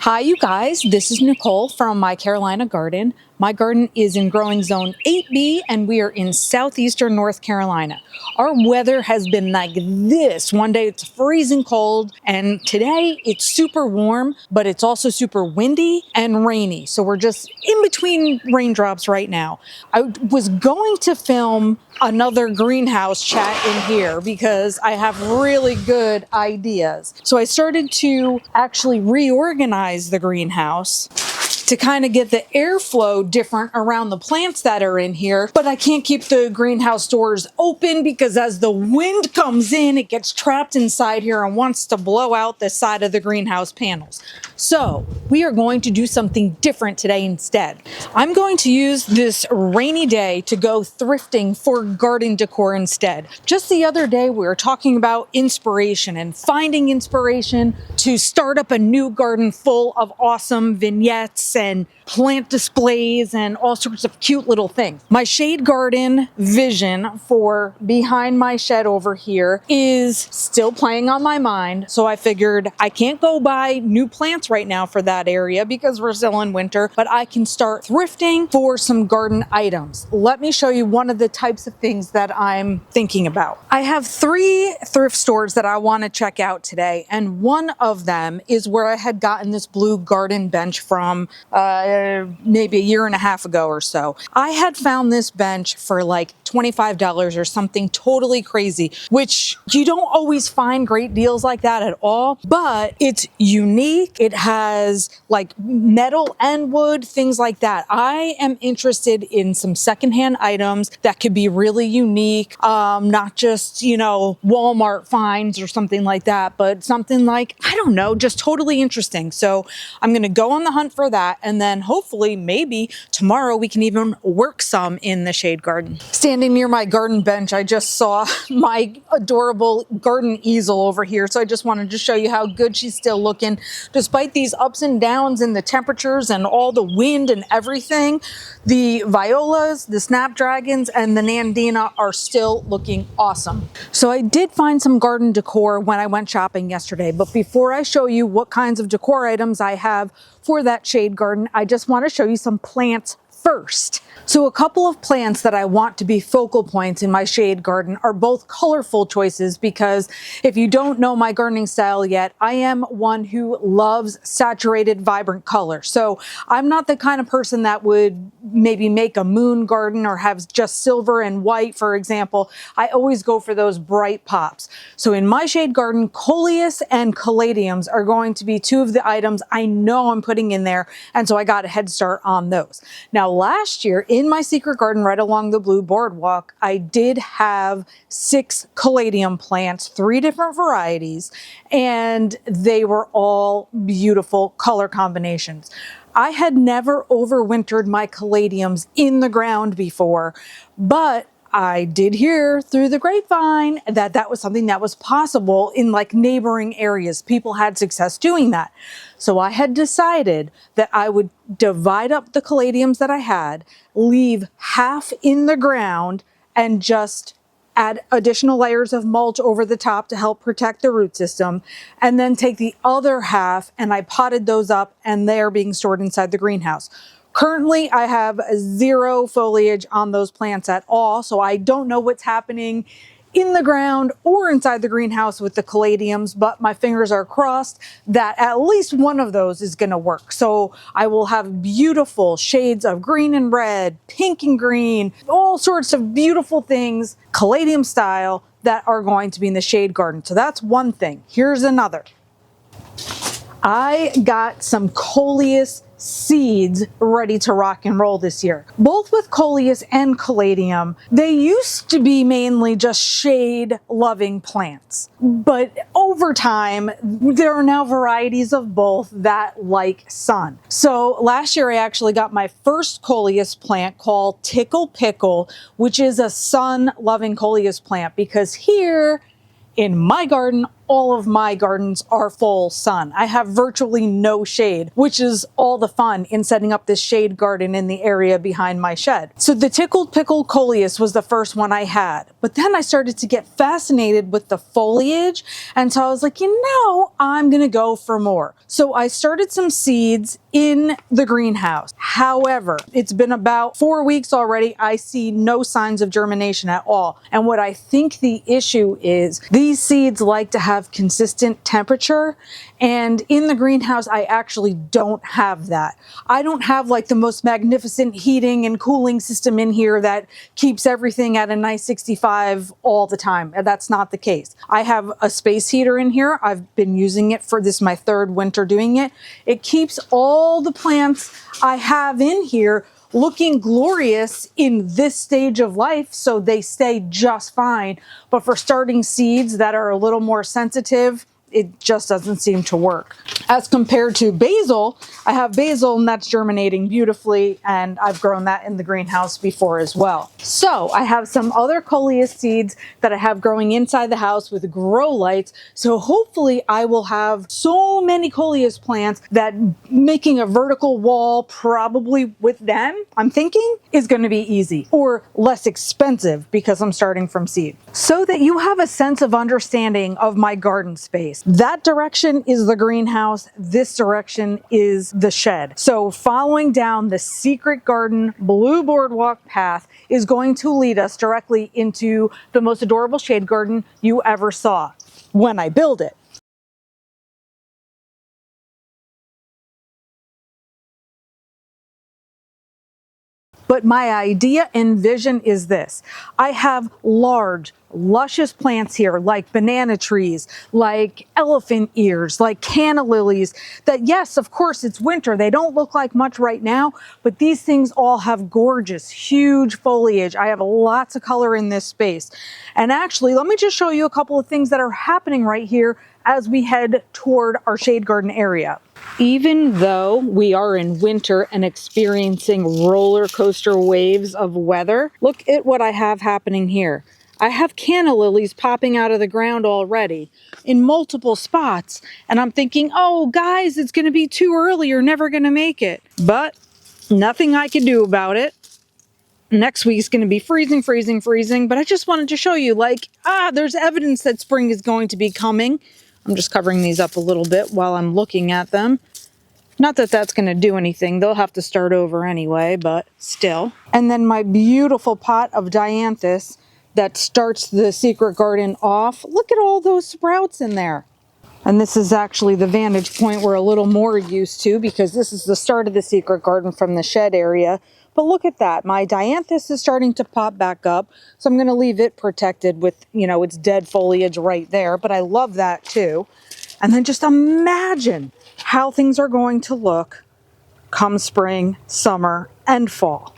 Hi, you guys. This is Nicole from My Carolina Garden. My garden is in growing zone 8B and we are in Southeastern North Carolina. Our weather has been like this. One day it's freezing cold and today it's super warm, but it's also super windy and rainy. So we're just in between raindrops right now. I was going to film another greenhouse chat in here because I have really good ideas. So I started to actually reorganize the greenhouse to kind of get the airflow different around the plants that are in here. But I can't keep the greenhouse doors open because as the wind comes in, it gets trapped inside here and wants to blow out the side of the greenhouse panels. So we are going to do something different today instead. I'm going to use this rainy day to go thrifting for garden decor instead. Just the other day, we were talking about inspiration and finding inspiration to start up a new garden full of awesome vignettes and plant displays and all sorts of cute little things. My shade garden vision for behind my shed over here is still playing on my mind. So I figured I can't go buy new plants right now for that area because we're still in winter, but I can start thrifting for some garden items. Let me show you one of the types of things that I'm thinking about. I have 3 thrift stores that I want to check out today, and one of them is where I had gotten this blue garden bench from maybe a year and a half ago or so. I had found this bench for like $25 or something totally crazy, which you don't always find great deals like that at all, but it's unique. It has like metal and wood, things like that. I am interested in some secondhand items that could be really unique, not just, Walmart finds or something like that, but something like, I don't know, just totally interesting. So I'm going to go on the hunt for that. And then hopefully maybe tomorrow we can even work some in the shade garden. Standing near my garden bench, I just saw my adorable garden easel over here. So I just wanted to show you how good she's still looking. Despite these ups and downs in the temperatures and all the wind and everything, the violas, the snapdragons, and the nandina are still looking awesome. So I did find some garden decor when I went shopping yesterday, but before I show you what kinds of decor items I have for that shade garden, I just want to show you some plants first. So a couple of plants that I want to be focal points in my shade garden are both colorful choices because if you don't know my gardening style yet, I am one who loves saturated, vibrant color. So I'm not the kind of person that would maybe make a moon garden or have just silver and white, for example. I always go for those bright pops. So in my shade garden, coleus and caladiums are going to be 2 of the items I know I'm putting in there. And so I got a head start on those. Now, last year in my secret garden right along the blue boardwalk, I did have 6 caladium plants, 3 different varieties, and they were all beautiful color combinations. I had never overwintered my caladiums in the ground before, but I did hear through the grapevine that that was something that was possible in like neighboring areas. People had success doing that. So I had decided that I would divide up the caladiums that I had, leave half in the ground, and just add additional layers of mulch over the top to help protect the root system, and then take the other half and I potted those up and they're being stored inside the greenhouse. Currently, I have 0 foliage on those plants at all, so I don't know what's happening in the ground or inside the greenhouse with the caladiums, but my fingers are crossed that at least one of those is going to work. So I will have beautiful shades of green and red, pink and green, all sorts of beautiful things, caladium style, that are going to be in the shade garden. So that's one thing. Here's another. I got some coleus seeds ready to rock and roll this year. Both with coleus and caladium, they used to be mainly just shade loving plants. But over time, there are now varieties of both that like sun. So last year I actually got my first coleus plant called Tickle Pickle, which is a sun loving coleus plant because here in my garden, all of my gardens are full sun. I have virtually no shade, which is all the fun in setting up this shade garden in the area behind my shed. So the tickled pickled coleus was the first one I had, but then I started to get fascinated with the foliage, and so I was like, I'm gonna go for more. So I started some seeds in the greenhouse. However, it's been about 4 weeks already. I see no signs of germination at all. And what I think the issue is, these seeds like to have consistent temperature, and in the greenhouse I actually don't have that. I don't have like the most magnificent heating and cooling system in here that keeps everything at a nice 65 all the time. That's not the case. I have a space heater in here. I've been using it for this, my third winter doing it. It keeps all the plants I have in here looking glorious in this stage of life, so they stay just fine. But for starting seeds that are a little more sensitive, it just doesn't seem to work. As compared to basil, I have basil and that's germinating beautifully, and I've grown that in the greenhouse before as well. So I have some other coleus seeds that I have growing inside the house with grow lights. So hopefully I will have so many coleus plants that making a vertical wall probably with them, I'm thinking, is going to be easy or less expensive because I'm starting from seed. So that you have a sense of understanding of my garden space. That direction is the greenhouse. This direction is the shed. So following down the secret garden blue boardwalk path is going to lead us directly into the most adorable shade garden you ever saw when I build it. But my idea and vision is this. I have large, luscious plants here like banana trees, like elephant ears, like canna lilies that, yes, of course, it's winter. They don't look like much right now, but these things all have gorgeous, huge foliage. I have lots of color in this space. And actually, let me just show you a couple of things that are happening right here as we head toward our shade garden area. Even though we are in winter and experiencing roller coaster waves of weather, look at what I have happening here. I have canna lilies popping out of the ground already in multiple spots. And I'm thinking, oh guys, it's going to be too early. You're never going to make it. But nothing I can do about it. Next week's going to be freezing, freezing, freezing. But I just wanted to show you, like, there's evidence that spring is going to be coming. I'm just covering these up a little bit while I'm looking at them. Not that that's going to do anything. They'll have to start over anyway, but still. And then my beautiful pot of dianthus that starts the secret garden off. Look at all those sprouts in there. And this is actually the vantage point we're a little more used to because this is the start of the secret garden from the shed area. But look at that. My dianthus is starting to pop back up. So I'm going to leave it protected with, its dead foliage right there. But I love that too. And then just imagine how things are going to look come spring, summer, and fall.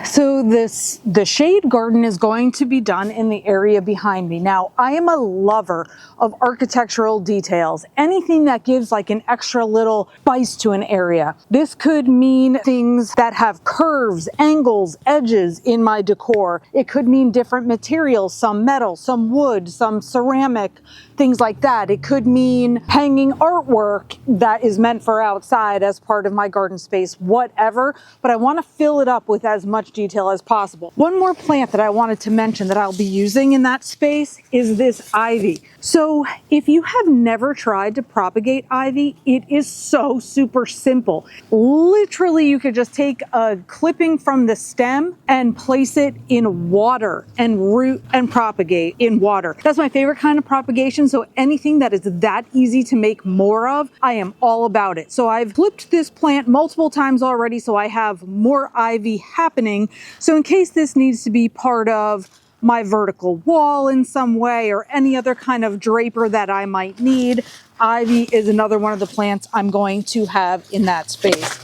So the shade garden is going to be done in the area behind me. Now, I am a lover of architectural details, anything that gives like an extra little spice to an area. This could mean things that have curves, angles, edges in my decor. It could mean different materials, some metal, some wood, some ceramic, things like that. It could mean hanging artwork that is meant for outside as part of my garden space, whatever, but I want to fill it up with as much detail as possible. One more plant that I wanted to mention that I'll be using in that space is this ivy. So if you have never tried to propagate ivy, it is so super simple. Literally, you could just take a clipping from the stem and place it in water and root and propagate in water. That's my favorite kind of propagation. So anything that is that easy to make more of, I am all about it. So I've flipped this plant multiple times already, so I have more ivy happening. So in case this needs to be part of my vertical wall in some way or any other kind of draper that I might need, ivy is another one of the plants I'm going to have in that space.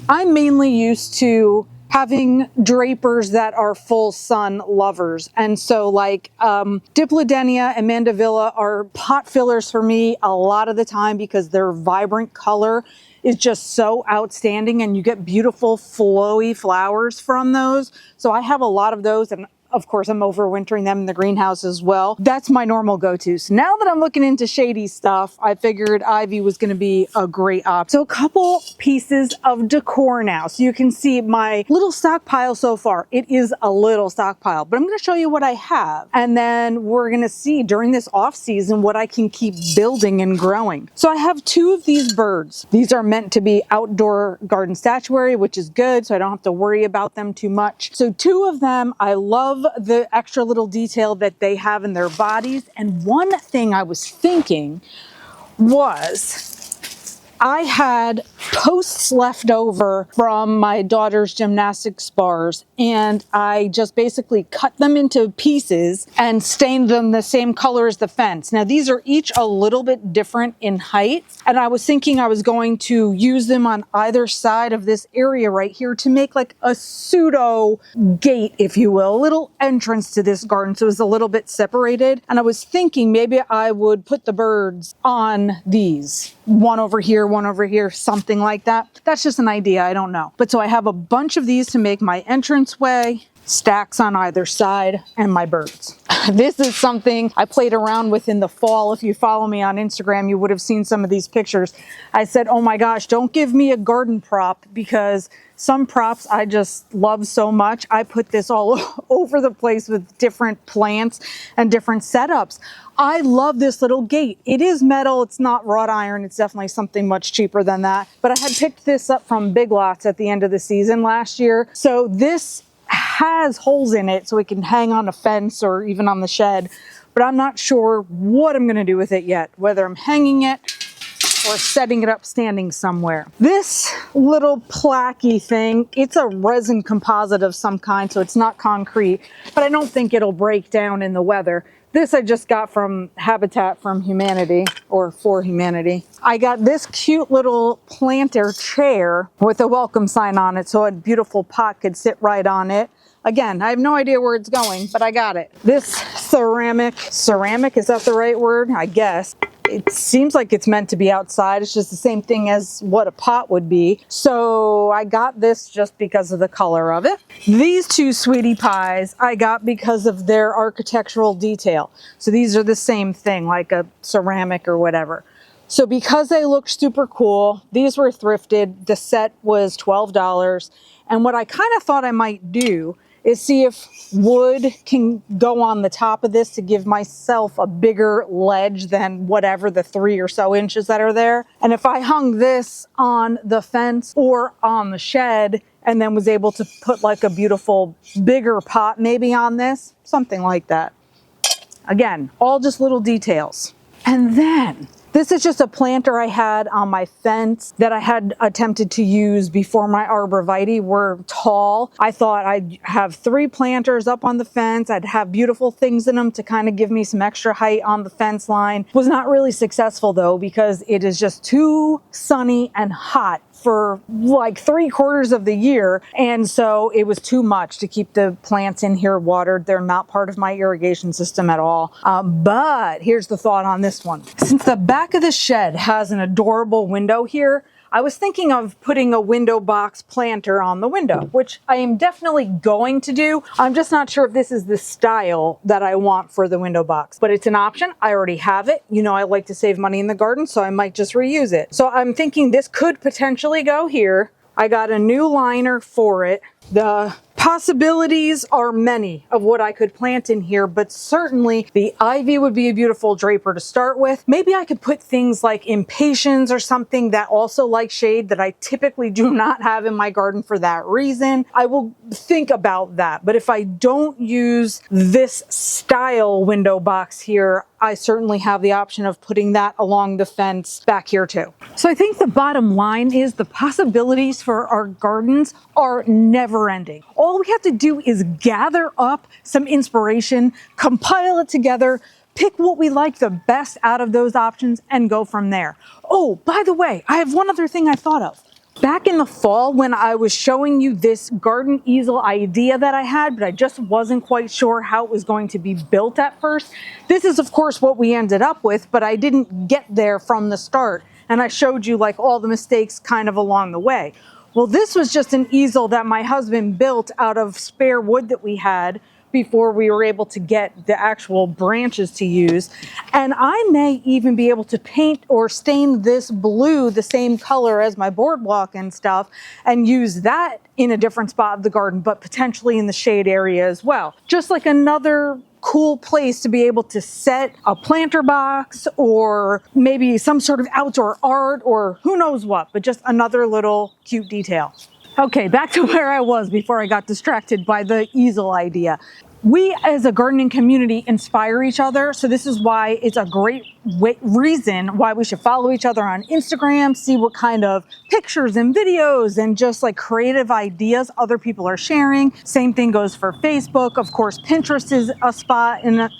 I'm mainly used to having drapers that are full sun lovers. And so like Dipladenia and Mandevilla are pot fillers for me a lot of the time because their vibrant color is just so outstanding and you get beautiful flowy flowers from those. So I have a lot of those, and of course, I'm overwintering them in the greenhouse as well. That's my normal go-to. So now that I'm looking into shady stuff, I figured ivy was going to be a great option. So a couple pieces of decor now. So you can see my little stockpile so far. It is a little stockpile, but I'm going to show you what I have. And then we're going to see during this off season what I can keep building and growing. So I have two of these birds. These are meant to be outdoor garden statuary, which is good. So I don't have to worry about them too much. So two of them, I love the extra little detail that they have in their bodies. And one thing I was thinking was I had posts left over from my daughter's gymnastics bars, and I just basically cut them into pieces and stained them the same color as the fence. Now these are each a little bit different in height, and I was thinking I was going to use them on either side of this area right here to make like a pseudo gate, if you will, a little entrance to this garden so it was a little bit separated. And I was thinking maybe I would put the birds on these, one over here, something like that. That's just an idea, I don't know. But so I have a bunch of these to make my entranceway, stacks on either side, and my birds. This is something I played around with in the fall. If you follow me on Instagram, you would have seen some of these pictures. I said, oh my gosh, don't give me a garden prop, because some props I just love so much. I put this all over the place with different plants and different setups. I love this little gate. It is metal, it's not wrought iron. It's definitely something much cheaper than that. But I had picked this up from Big Lots at the end of the season last year. So this has holes in it so it can hang on a fence or even on the shed. But I'm not sure what I'm gonna do with it yet, whether I'm hanging it or setting it up standing somewhere. This little plaquey thing, it's a resin composite of some kind, so it's not concrete, but I don't think it'll break down in the weather. This I just got from Habitat from Humanity, or for Humanity. I got this cute little planter chair with a welcome sign on it, so a beautiful pot could sit right on it. Again, I have no idea where it's going, but I got it. This ceramic, is that the right word? I guess. It seems like it's meant to be outside. It's just the same thing as what a pot would be. So I got this just because of the color of it. These two sweetie pies I got because of their architectural detail. So these are the same thing, like a ceramic or whatever. So because they look super cool, these were thrifted. The set was $12. And what I kind of thought I might do is see if wood can go on the top of this to give myself a bigger ledge than whatever the 3 or so inches that are there. And if I hung this on the fence or on the shed and then was able to put like a beautiful bigger pot maybe on this, something like that. Again, all just little details. And then this is just a planter I had on my fence that I had attempted to use before my arborvitae were tall. I thought I'd have 3 planters up on the fence. I'd have beautiful things in them to kind of give me some extra height on the fence line. Was not really successful though, because it is just too sunny and hot for like 3/4 of the year. And so it was too much to keep the plants in here watered. They're not part of my irrigation system at all. But here's the thought on this one. Since the back of the shed has an adorable window here, I was thinking of putting a window box planter on the window, which I am definitely going to do. I'm just not sure if this is the style that I want for the window box, but it's an option. I already have it. You know, I like to save money in the garden, so I might just reuse it. So I'm thinking this could potentially go here. I got a new liner for it. The possibilities are many of what I could plant in here, but certainly the ivy would be a beautiful draper to start with. Maybe I could put things like impatiens or something that also like shade that I typically do not have in my garden for that reason. I will think about that. But if I don't use this style window box here, I certainly have the option of putting that along the fence back here too. So I think the bottom line is the possibilities for our gardens are never ending. All we have to do is gather up some inspiration, compile it together, pick what we like the best out of those options, and go from there. Oh, by the way, I have one other thing I thought of. Back in the fall when I was showing you this garden easel idea that I had, but I just wasn't quite sure how it was going to be built at first. This is of course what we ended up with, but I didn't get there from the start. And I showed you like all the mistakes kind of along the way. Well, this was just an easel that my husband built out of spare wood that we had before we were able to get the actual branches to use. And I may even be able to paint or stain this blue the same color as my boardwalk and stuff and use that in a different spot of the garden, but potentially in the shade area as well. Just like another cool place to be able to set a planter box or maybe some sort of outdoor art or who knows what, but just another little cute detail. Okay, back to where I was before I got distracted by the easel idea. We as a gardening community inspire each other, so this is why it's a great reason why we should follow each other on Instagram, see what kind of pictures and videos and just like creative ideas other people are sharing. Same thing goes for Facebook. Of course, Pinterest is a spot and that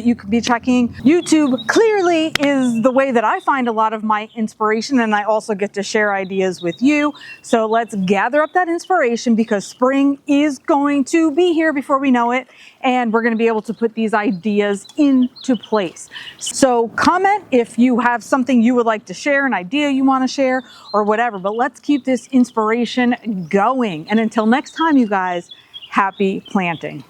you could be checking. YouTube clearly is the way that I find a lot of my inspiration, and I also get to share ideas with you. So let's gather up that inspiration because spring is going to be here before we know it. And we're going to be able to put these ideas into place. So comment if you have something you would like to share, an idea you want to share or whatever, but let's keep this inspiration going. And until next time, you guys, happy planting.